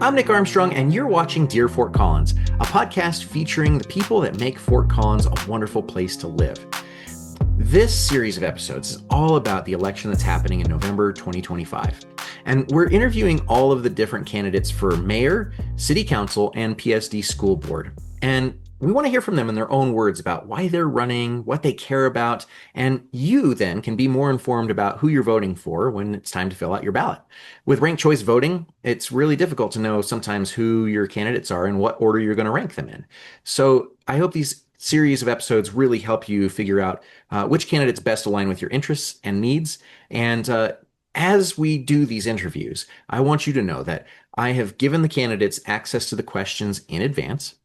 I'm Nick Armstrong, and you're watching Dear Fort Collins, a podcast featuring the people that make Fort Collins a wonderful place to live. This series of episodes is all about the election that's happening in November 2025. And we're interviewing all of the different candidates for mayor, city council, and PSD school board. And we want to hear from them in their own words about why they're running, what they care about, and you then can be more informed about who you're voting for when it's time to fill out your ballot. With ranked choice voting, it's really difficult to know sometimes who your candidates are and what order you're going to rank them in. So I hope these series of episodes really help you figure out which candidates best align with your interests and needs. And as we do these interviews, I want you to know that I have given the candidates access to the questions in advance.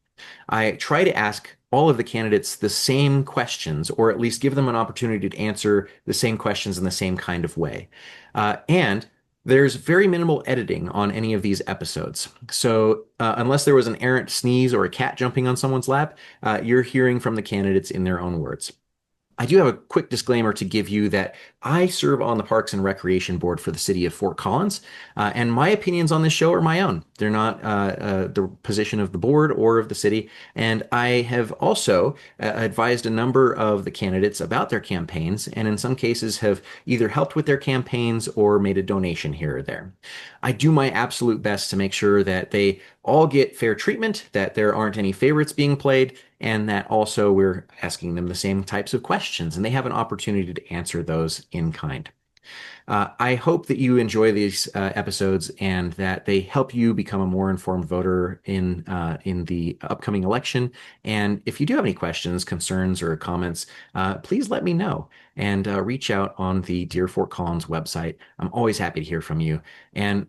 I try to ask all of the candidates the same questions, or at least give them an opportunity to answer the same questions in the same kind of way. And there's very minimal editing on any of these episodes. So unless there was an errant sneeze or a cat jumping on someone's lap, you're hearing from the candidates in their own words. I do have a quick disclaimer to give you that I serve on the Parks and Recreation Board for the city of Fort Collins, and my opinions on this show are my own. They're not the position of the board or of the city. And I have also advised a number of the candidates about their campaigns, and in some cases have either helped with their campaigns or made a donation here or there. I do my absolute best to make sure that they all get fair treatment, that there aren't any favorites being played, and that also we're asking them the same types of questions and they have an opportunity to answer those in kind. I hope that you enjoy these episodes and that they help you become a more informed voter in the upcoming election. And if you do have any questions, concerns, or comments, please let me know and reach out on the Dear Fort Collins website. I'm always happy to hear from you. And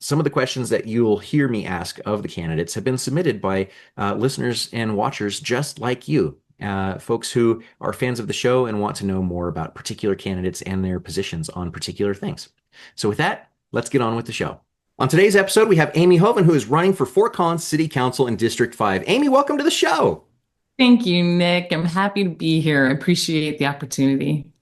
some of the questions that you'll hear me ask of the candidates have been submitted by listeners and watchers just like you. Folks who are fans of the show and want to know more about particular candidates and their positions on particular things. So with that, let's get on with the show. On today's episode, we have Amy Hoeven, who is running for Fort Collins City Council in District 5. Amy, welcome to the show. Thank you, Nick. I'm happy to be here. I appreciate the opportunity.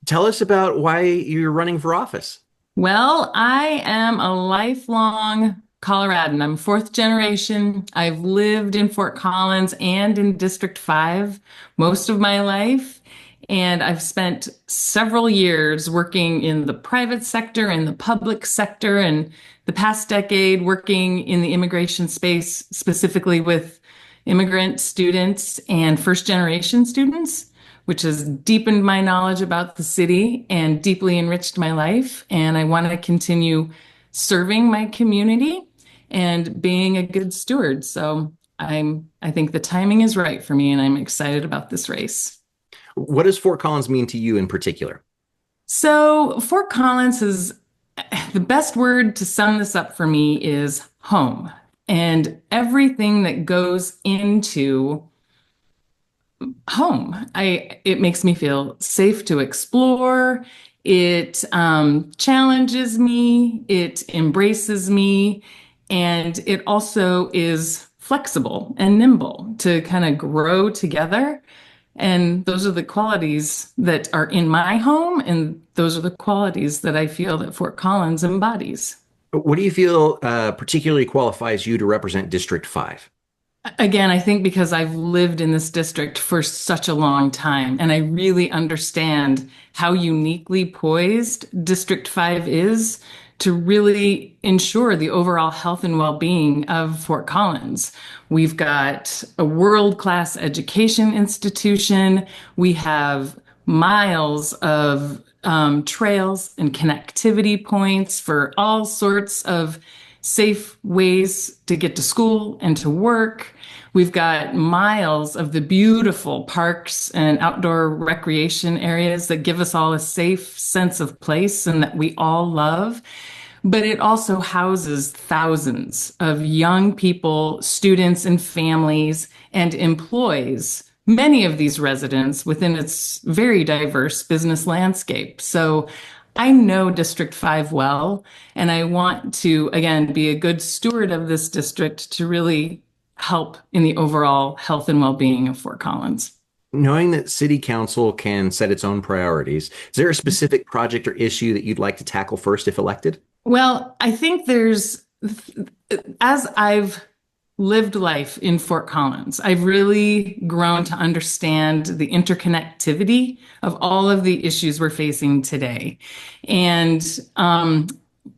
Tell us about why you're running for office. Well, I am a lifelong Coloradan. I'm fourth generation. I've lived in Fort Collins and in District 5 most of my life. And I've spent several years working in the private sector and the public sector, and the past decade working in the immigration space, specifically with immigrant students and first generation students, which has deepened my knowledge about the city and deeply enriched my life. And I want to continue serving my community and being a good steward. So I think the timing is right for me, and I'm excited about this race. What does Fort Collins mean to you in particular? So Fort Collins is the best word to sum this up for me is home, and everything that goes into home. It makes me feel safe to explore. It challenges me. It embraces me. And it also is flexible and nimble to kind of grow together. And those are the qualities that are in my home. And those are the qualities that I feel that Fort Collins embodies. What do you feel particularly qualifies you to represent District 5? Again, I think because I've lived in this district for such a long time, and I really understand how uniquely poised District 5 is to really ensure the overall health and well-being of Fort Collins. We've got a world-class education institution. We have miles of trails and connectivity points for all sorts of safe ways to get to school and to work. We've got miles of the beautiful parks and outdoor recreation areas that give us all a safe sense of place and that we all love. But it also houses thousands of young people, students and families, and employs many of these residents within its very diverse business landscape. So I know District 5 well, and I want to, again, be a good steward of this district to really help in the overall health and well-being of Fort Collins. Knowing that City Council can set its own priorities, is there a specific project or issue that you'd like to tackle first if elected? Well, I think there's as I've lived life in Fort Collins, I've really grown to understand the interconnectivity of all of the issues we're facing today. And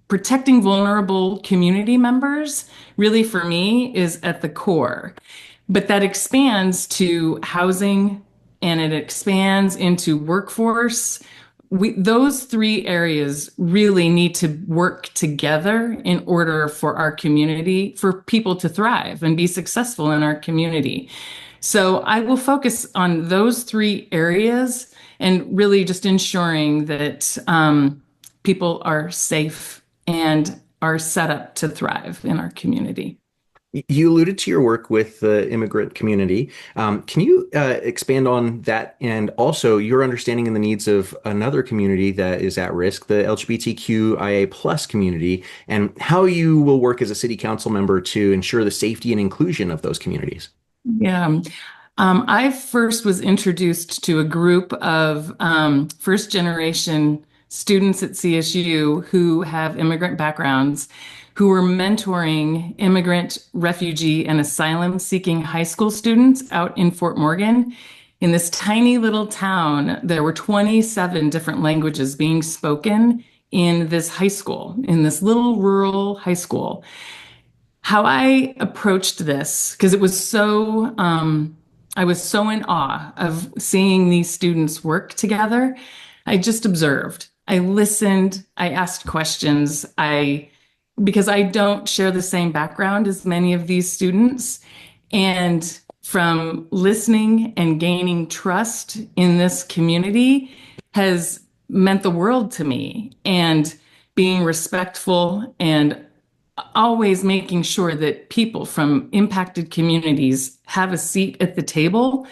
protecting vulnerable community members, really for me, is at the core. But that expands to housing and it expands into workforce. Those three areas really need to work together in order for our community, for people to thrive and be successful in our community. So I will focus on those three areas and really just ensuring that people are safe and are set up to thrive in our community. You alluded to your work with the immigrant community. Can you expand on that and also your understanding and the needs of another community that is at risk, the LGBTQIA plus community, and how you will work as a city council member to ensure the safety and inclusion of those communities? Yeah. I first was introduced to a group of first generation students at CSU who have immigrant backgrounds, who were mentoring immigrant, refugee, and asylum seeking high school students out in Fort Morgan. In this tiny little town, there were 27 different languages being spoken in this high school, in this little rural high school. How I approached this, because it was so, I was so in awe of seeing these students work together. I just observed. I listened. I asked questions. Because I don't share the same background as many of these students. And from listening and gaining trust in this community has meant the world to me. And being respectful and always making sure that people from impacted communities have a seat at the table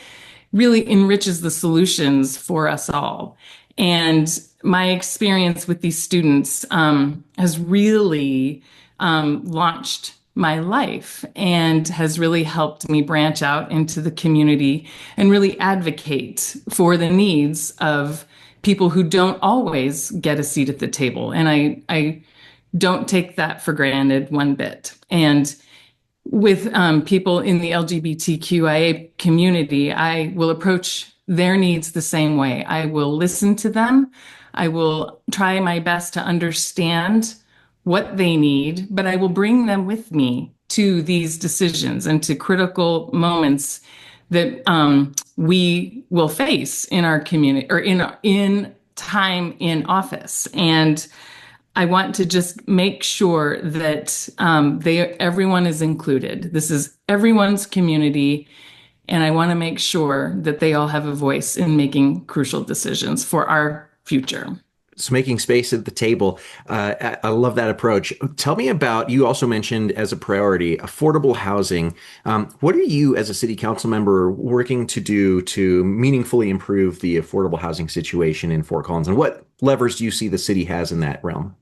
really enriches the solutions for us all. And my experience with these students has really launched my life and has really helped me branch out into the community and really advocate for the needs of people who don't always get a seat at the table. And I don't take that for granted one bit. And with people in the LGBTQIA community, I will approach their needs the same way. I will listen to them. I will try my best to understand what they need, but I will bring them with me to these decisions and to critical moments that we will face in our community or in time in office. And I want to just make sure that everyone is included. This is everyone's community, and I want to make sure that they all have a voice in making crucial decisions for our future. So making space at the table. I love that approach. Tell me about, you also mentioned as a priority, affordable housing. What are you as a city council member working to do to meaningfully improve the affordable housing situation in Fort Collins? And what levers do you see the city has in that realm?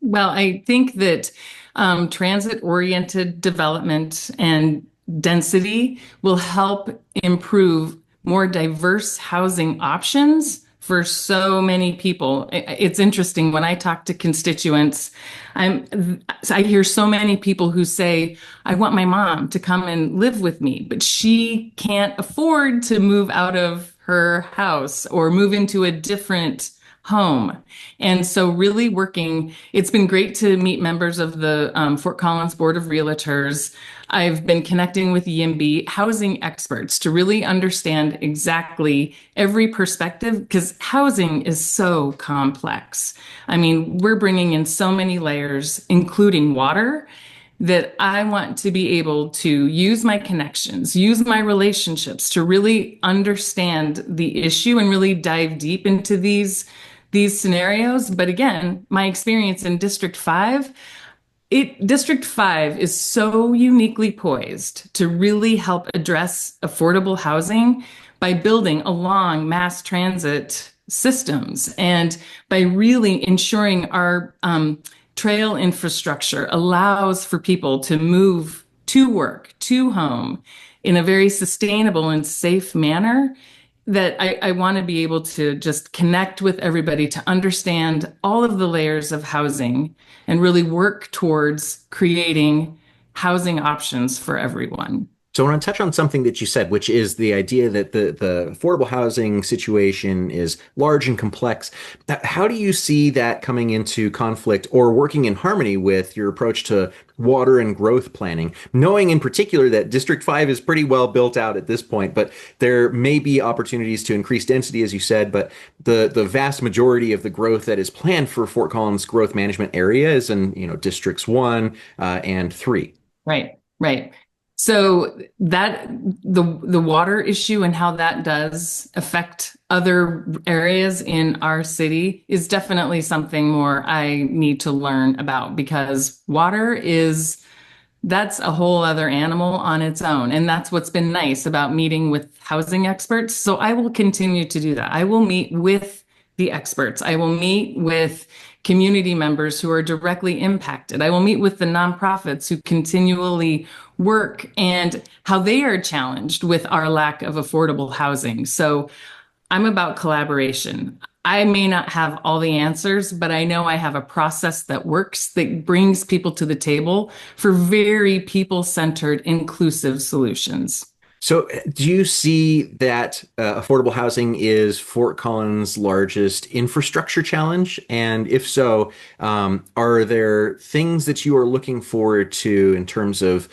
Well, I think that transit-oriented development and density will help improve more diverse housing options for so many people. It's interesting when I talk to constituents, I hear so many people who say, I want my mom to come and live with me, but she can't afford to move out of her house or move into a different home. And so really working, it's been great to meet members of the Fort Collins Board of Realtors. I've been connecting with YIMBY housing experts to really understand exactly every perspective, because housing is so complex. I mean, we're bringing in so many layers, including water, that I want to be able to use my connections, use my relationships to really understand the issue and really dive deep into these scenarios. But again, my experience in District 5, District 5 is so uniquely poised to really help address affordable housing by building along mass transit systems and by really ensuring our trail infrastructure allows for people to move to work, to home in a very sustainable and safe manner. that I want to be able to just connect with everybody to understand all of the layers of housing and really work towards creating housing options for everyone. So I want to touch on something that you said, which is the idea that the affordable housing situation is large and complex. How do you see that coming into conflict or working in harmony with your approach to water and growth planning, knowing in particular that District 5 is pretty well built out at this point, but there may be opportunities to increase density, as you said, but the vast majority of the growth that is planned for Fort Collins growth management area is in, Districts 1 and 3. Right, right. So that the water issue and how that does affect other areas in our city is definitely something more I need to learn about, because water is that's a whole other animal on its own. And that's what's been nice about meeting with housing experts. So I will continue to do that. I will meet with the experts. I will meet with community members who are directly impacted. I will meet with the nonprofits who continually work and how they are challenged with our lack of affordable housing. So I'm about collaboration. I may not have all the answers, but I know I have a process that works, that brings people to the table for very people-centered, inclusive solutions. So, do you see that affordable housing is Fort Collins' largest infrastructure challenge? And if so, are there things that you are looking forward to in terms of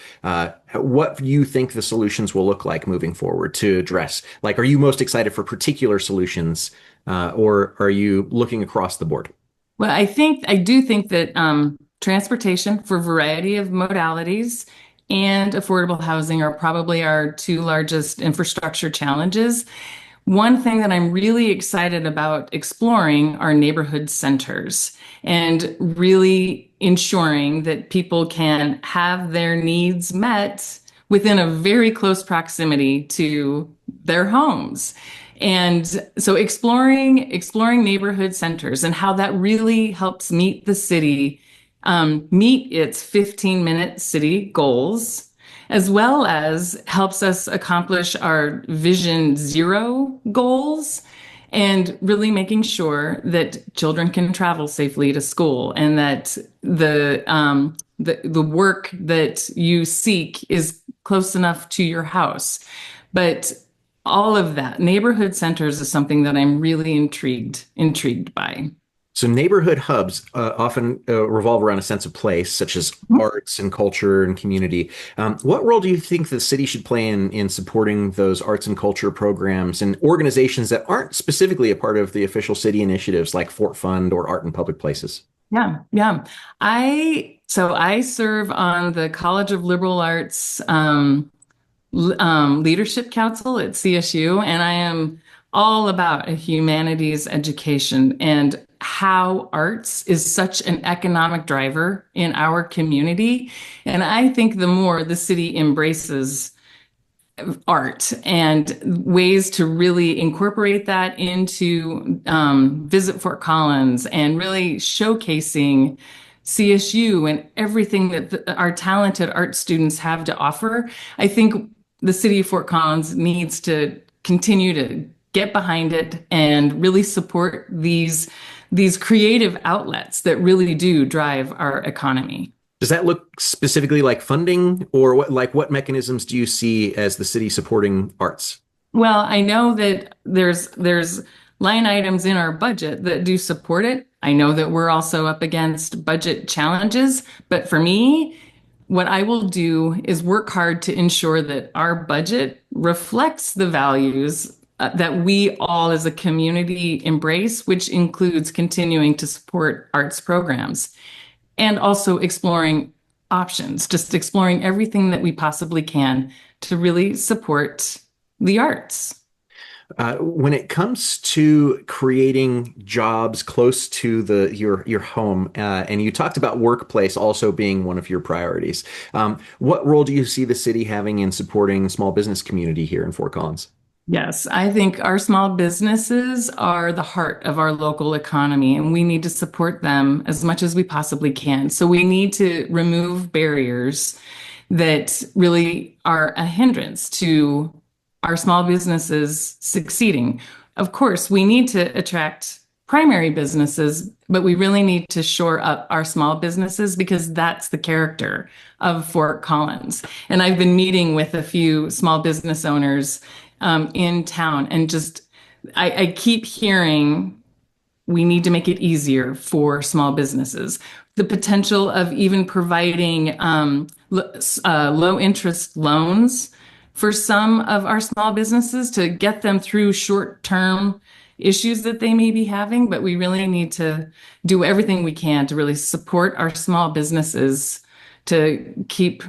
what you think the solutions will look like moving forward to address? Like, are you most excited for particular solutions, or are you looking across the board? Well, I do think that transportation for a variety of modalities and affordable housing are probably our two largest infrastructure challenges. One thing that I'm really excited about exploring are neighborhood centers and really ensuring that people can have their needs met within a very close proximity to their homes. And so exploring neighborhood centers and how that really helps meet the city, meet its 15-minute city goals, as well as helps us accomplish our Vision Zero goals, and really making sure that children can travel safely to school, and that the work that you seek is close enough to your house. But all of that, neighborhood centers is something that I'm really intrigued by. So neighborhood hubs often revolve around a sense of place, such as arts and culture and community. What role do you think the city should play in supporting those arts and culture programs and organizations that aren't specifically a part of the official city initiatives like Fort Fund or Art in Public Places? Yeah, yeah. I serve on the College of Liberal Arts Leadership Council at CSU, and I am all about a humanities education and how arts is such an economic driver in our community. And I think the more the city embraces art and ways to really incorporate that into Visit Fort Collins and really showcasing CSU and everything that our talented art students have to offer, I think the city of Fort Collins needs to continue to get behind it and really support these creative outlets that really do drive our economy. Does that look specifically like funding, or what mechanisms do you see as the city supporting arts? Well, I know that there's line items in our budget that do support it. I know that we're also up against budget challenges, but for me, what I will do is work hard to ensure that our budget reflects the values that we all as a community embrace, which includes continuing to support arts programs and also exploring options, just exploring everything that we possibly can to really support the arts. When it comes to creating jobs close to your home, and you talked about workplace also being one of your priorities, what role do you see the city having in supporting small business community here in Fort Collins? Yes, I think our small businesses are the heart of our local economy, and we need to support them as much as we possibly can. So we need to remove barriers that really are a hindrance to our small businesses succeeding. Of course, we need to attract primary businesses, but we really need to shore up our small businesses because that's the character of Fort Collins. And I've been meeting with a few small business owners in town, and just I keep hearing we need to make it easier for small businesses. The potential of even providing low interest loans for some of our small businesses to get them through short term issues that they may be having. But we really need to do everything we can to really support our small businesses to keep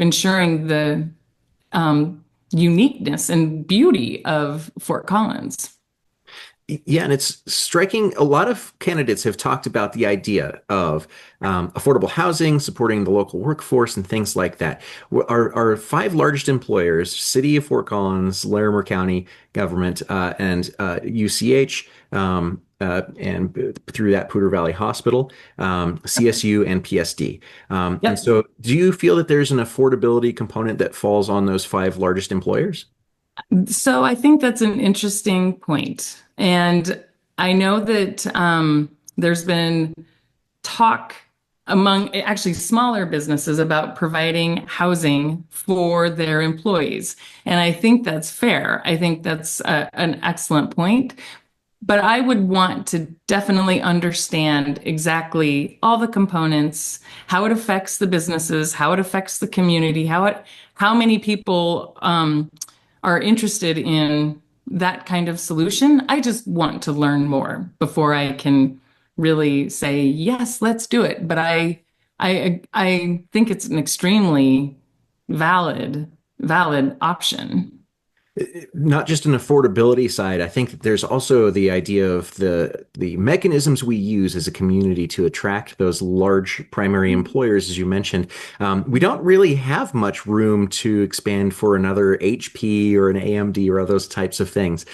ensuring the uniqueness and beauty of Fort Collins. Yeah, and it's striking. A lot of candidates have talked about the idea of affordable housing, supporting the local workforce, and things like that. Our five largest employers, City of Fort Collins, Larimer County government, and UCH, and through that Poudre Valley Hospital, CSU, and PSD. And Yep. so, do you feel that there's an affordability component that falls on those five largest employers? So I think that's an interesting point. And I know that there's been talk among actually smaller businesses about providing housing for their employees. And I think that's fair. I think that's an excellent point. But I would want to definitely understand exactly all the components, how it affects the businesses, how it affects the community, how many people are interested in that kind of solution. I just want to learn more before I can really say, yes, let's do it. But I think it's an extremely valid option. Not just an affordability side. I think that there's also the idea of the mechanisms we use as a community to attract those large primary employers, as you mentioned. We don't really have much room to expand for another HP or an AMD or those types of things.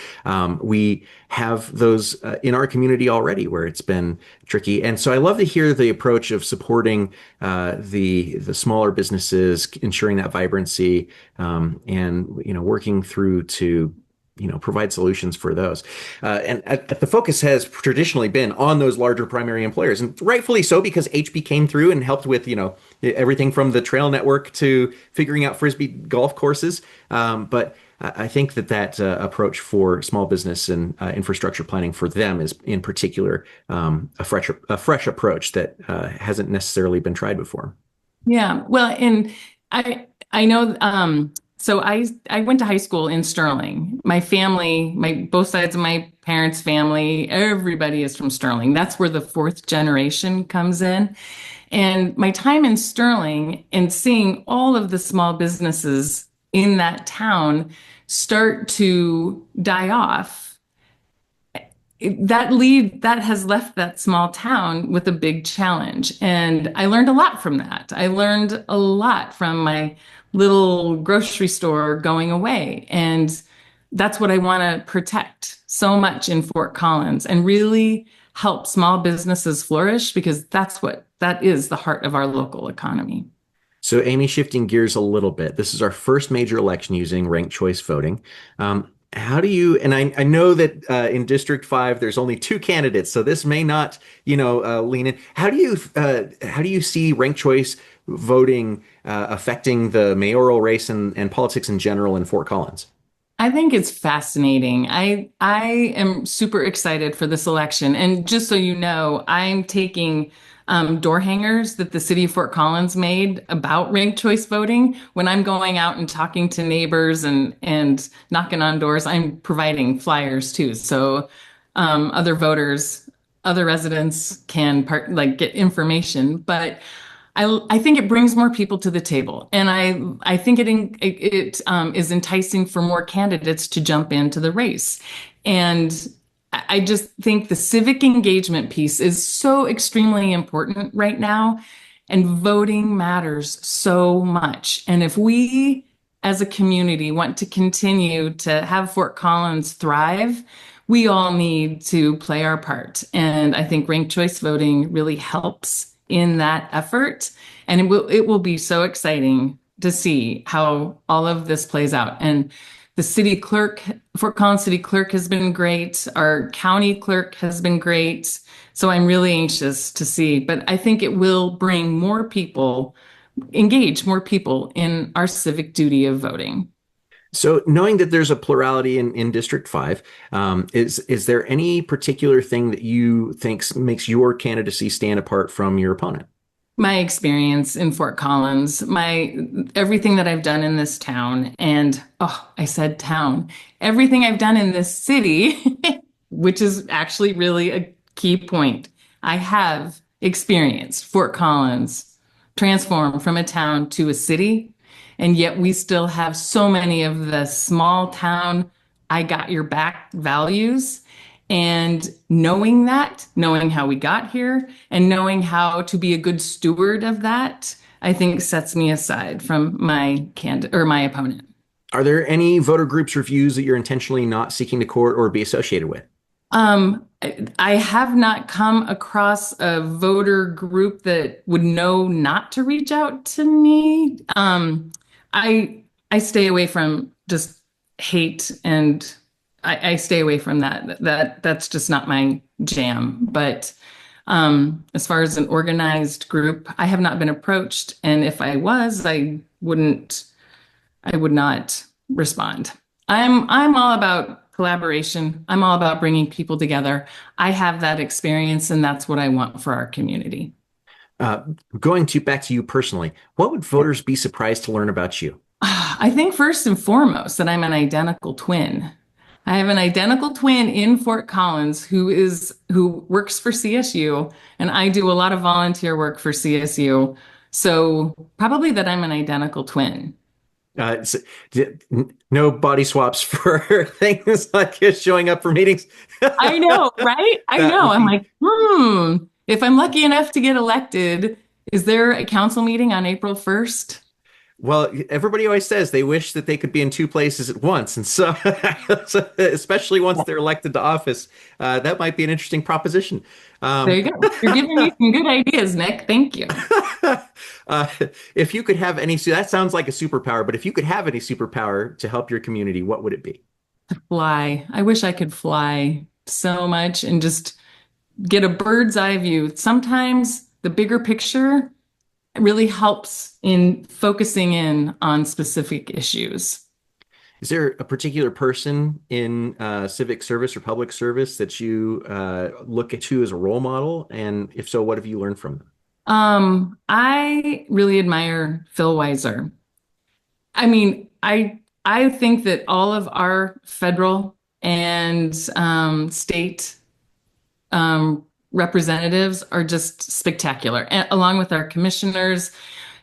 We have those in our community already where it's been tricky. And so I love to hear the approach of supporting the smaller businesses, ensuring that vibrancy, and working through to provide solutions for those. And the focus has traditionally been on those larger primary employers, and rightfully so because HB came through and helped with everything from the trail network to figuring out frisbee golf courses. But I think that approach for small business and infrastructure planning for them is, in particular, a fresh approach that hasn't necessarily been tried before. Yeah. Well, and I know so I went to high school in Sterling. My family, both sides of my parents' family, everybody is from Sterling. That's where the fourth generation comes in. And my time in Sterling and seeing all of the small businesses in that town start to die off, that has left that small town with a big challenge. And I learned a lot from that. I learned a lot from my little grocery store going away. And that's what I want to protect so much in Fort Collins and really help small businesses flourish, because that is the heart of our local economy. So, Amy, shifting gears a little bit, this is our first major election using ranked choice voting. How do you, and I know that in District 5, there's only two candidates, so this may not, lean in. How do you see ranked choice voting affecting the mayoral race and politics in general in Fort Collins? I think it's fascinating. I am super excited for this election. And just so you know, I'm taking door hangers that the city of Fort Collins made about ranked choice voting. When I'm going out and talking to neighbors and knocking on doors, I'm providing flyers too. So other voters, other residents can get information. But I think it brings more people to the table, and I think it is enticing for more candidates to jump into the race, and I just think the civic engagement piece is so extremely important right now, and voting matters so much. And if we, as a community, want to continue to have Fort Collins thrive, we all need to play our part. And I think ranked choice voting really helps in that effort. And it will be so exciting to see how all of this plays out. And The city clerk, Fort Collins city clerk has been great. Our county clerk has been great. So I'm really anxious to see, but I think it will bring more people, engage more people in our civic duty of voting. So, knowing that there's a plurality in District 5, is there any particular thing that you think makes your candidacy stand apart from your opponent? My experience in Fort Collins, my everything that I've done in this town, and oh, I said town, everything I've done in this city, which is actually really a key point. I have experienced Fort Collins transform from a town to a city, and yet we still have so many of the small town, I got your back values. And knowing that, knowing how we got here, and knowing how to be a good steward of that, I think sets me aside from my my opponent. Are there any voter groups or views that you're intentionally not seeking to court or be associated with? I have not come across a voter group that would know not to reach out to me. I stay away from just hate, and I stay away from that. That's just not my jam. But as far as an organized group, I have not been approached, and if I was, I would not respond. I'm all about collaboration. I'm all about bringing people together. I have that experience, and that's what I want for our community. Uh, Going to back to you personally, what would voters be surprised to learn about you? I think first and foremost that I'm an identical twin. I have an identical twin in Fort Collins who works for CSU, and I do a lot of volunteer work for CSU. So probably that I'm an identical twin. S- no body swaps for things like just showing up for meetings. I know, right? I know. I'm like, if I'm lucky enough to get elected, is there a council meeting on April 1st? Well, everybody always says they wish that they could be in two places at once. And so, especially once they're elected to office, that might be an interesting proposition. There Um, you go. You're giving me some good ideas, Nick. Thank you. uh, if you could have any, so that sounds like a superpower, but if you could have any superpower to help your community, what would it be? Fly. I wish I could fly so much and just get a bird's eye view. Sometimes the bigger picture really helps in focusing in on specific issues. Is there a particular person in civic service or public service that you look at you as a role model? And if so, what have you learned from them? I really admire Phil Weiser. I mean, I think that all of our federal and state representatives are just spectacular, and along with our commissioners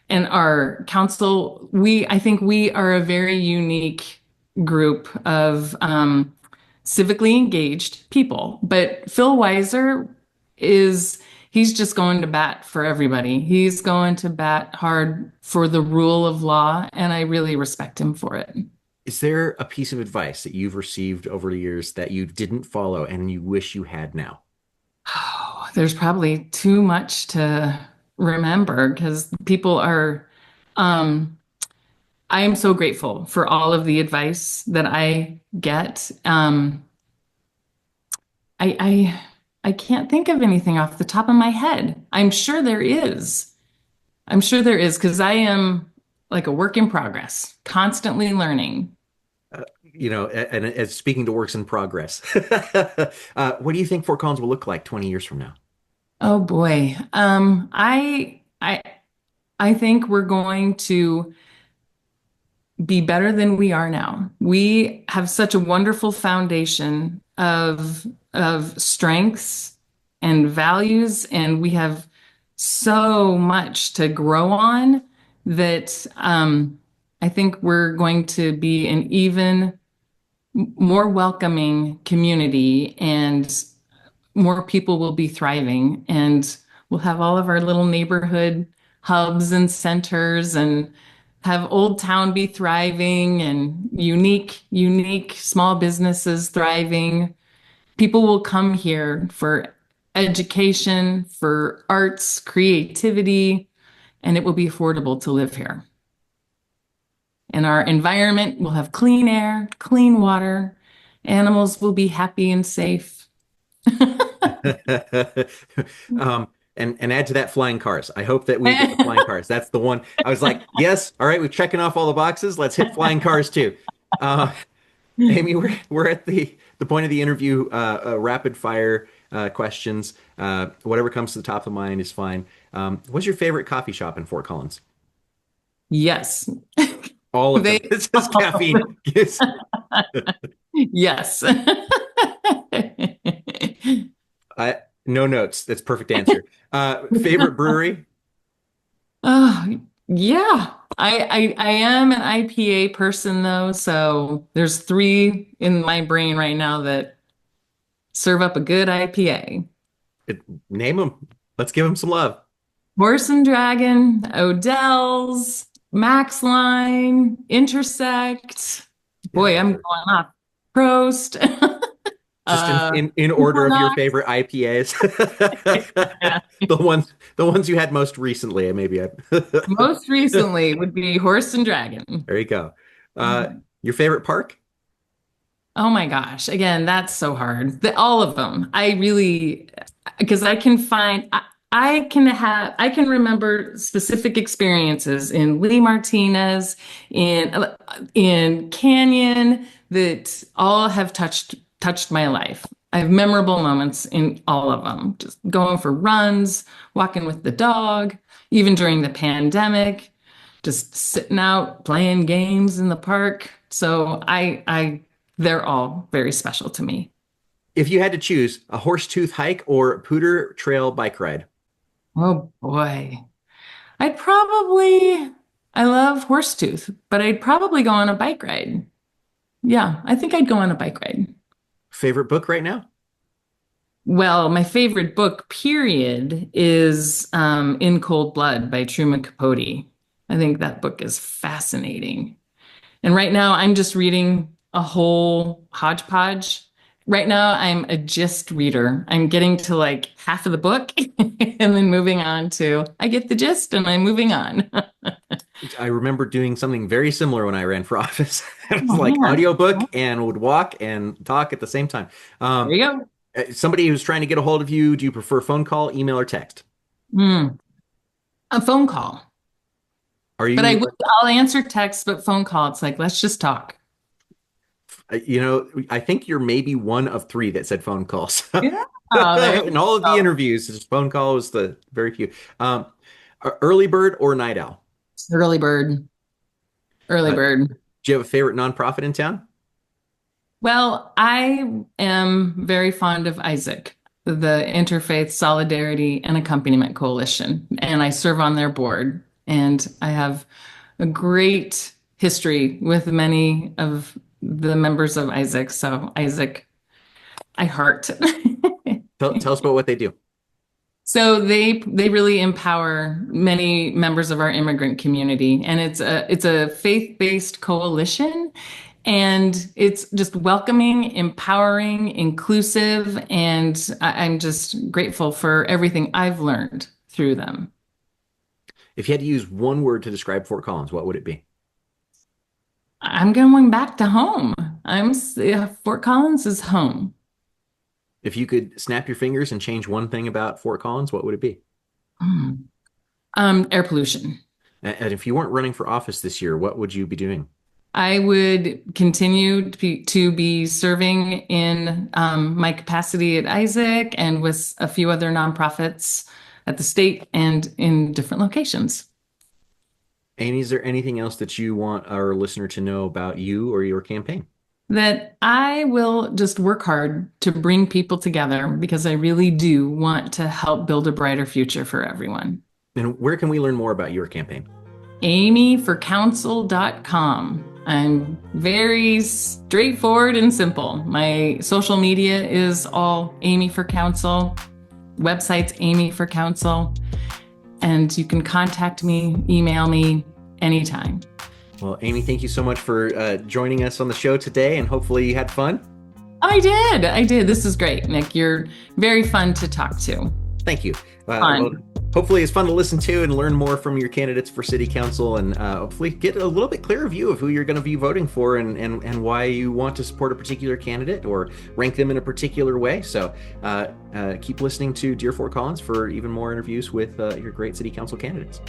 and our council. I think we are a very unique group of civically engaged people. But Phil Weiser he's just going to bat for everybody. He's going to bat hard for the rule of law, and I really respect him for it. Is there a piece of advice that you've received over the years that you didn't follow and you wish you had now? Oh, there's probably too much to remember because people are, um, I am so grateful for all of the advice that I get. I can't think of anything off the top of my head. I'm sure there is. I'm sure there is because I am like a work in progress, constantly learning. And speaking to works in progress, what do you think Fort Collins will look like 20 years from now? Oh boy. I think we're going to be better than we are now. We have such a wonderful foundation of strengths and values, and we have so much to grow on that I think we're going to be an even more welcoming community, and more people will be thriving, and we'll have all of our little neighborhood hubs and centers and have Old Town be thriving and unique small businesses thriving. People will come here for education, for arts, creativity, and it will be affordable to live here. and our environment will have clean air, clean water. Animals will be happy and safe. And add to that flying cars. I hope that we get the flying cars. That's the one. I was like, yes, all right, we're checking off all the boxes. Let's hit flying cars too. Uh, Amy, we're at the point of the interview. Rapid fire questions. Whatever comes to the top of mind is fine. What's your favorite coffee shop in Fort Collins? Yes. All of them. They, This is caffeine. Yes. yes. No notes. That's perfect answer. Favorite brewery? Oh, yeah. I am an IPA person though, so there's three in my brain right now that serve up a good IPA. Name them. Let's give them some love. Horse and Dragon, Odell's, Max Line, Intersect. Boy, Yeah. I'm going off. Prost. Just in order of your favorite IPAs. Yeah. The ones you had most recently, maybe. Most recently would be Horse and Dragon. There you go. Your favorite park? Oh my gosh. Again, that's so hard. All of them. I really, because I can find, I can remember specific experiences in Lee Martinez, in Canyon that all have touched my life. I have memorable moments in all of them. Just going for runs, walking with the dog, even during the pandemic, just sitting out playing games in the park. So they're all very special to me. If you had to choose a Horsetooth hike or Pooter Trail bike ride? Oh boy. I'd probably, I love Horsetooth, but I'd probably go on a bike ride. Yeah, I think I'd go on a bike ride. Favorite book right now? Well, my favorite book, period, is In Cold Blood by Truman Capote. I think that book is fascinating. And right now, I'm just reading a whole hodgepodge. Right now, I'm a gist reader. I'm getting to like half of the book and then moving on to, I get the gist and I'm moving on. I remember doing something very similar when I ran for office. It was Oh, like man. audiobook and would walk and talk at the same time. There you go. Somebody who's trying to get a hold of you, do you prefer phone call, email, or text? Hmm. A phone call. Are But you, I'll answer text, but phone call, it's like, let's just talk. I think you're maybe one of three that said phone calls. Yeah. Oh, there you In all of the go. interviews, just phone call was the very few. Early bird or night owl? Early bird. Early Uh, bird. do you have a favorite nonprofit in town? Well, I am very fond of Isaac, the Interfaith Solidarity and Accompaniment Coalition, and I serve on their board. And I have a great history with many of the members of Isaac. So, Isaac, I heart. Tell us about what they do. So they really empower many members of our immigrant community, and it's a faith-based coalition, and it's just welcoming, empowering, inclusive, and I'm just grateful for everything I've learned through them. If you had to use one word to describe Fort Collins, what would it be? I'm going back to home. Fort Collins is home. If you could snap your fingers and change one thing about Fort Collins, what would it be? Hmm. Air pollution. And if you weren't running for office this year, what would you be doing? I would continue to be serving in my capacity at Isaac and with a few other nonprofits at the state and in different locations. Amy, is there anything else that you want our listener to know about you or your campaign? That I will just work hard to bring people together because I really do want to help build a brighter future for everyone. And where can we learn more about your campaign? amyforcouncil.com. I'm very straightforward and simple. My social media is all Amy for Council. Website's Amy for Council. And you can contact me, email me anytime. Well, Amy, thank you so much for joining us on the show today, and hopefully you had fun. I did. This is great, Nick. You're very fun to talk to. Thank you. Fun. Well, hopefully it's fun to listen to and learn more from your candidates for city council, and hopefully get a little bit clearer view of who you're going to be voting for, and why you want to support a particular candidate or rank them in a particular way. So keep listening to Dear Fort Collins for even more interviews with your great city council candidates.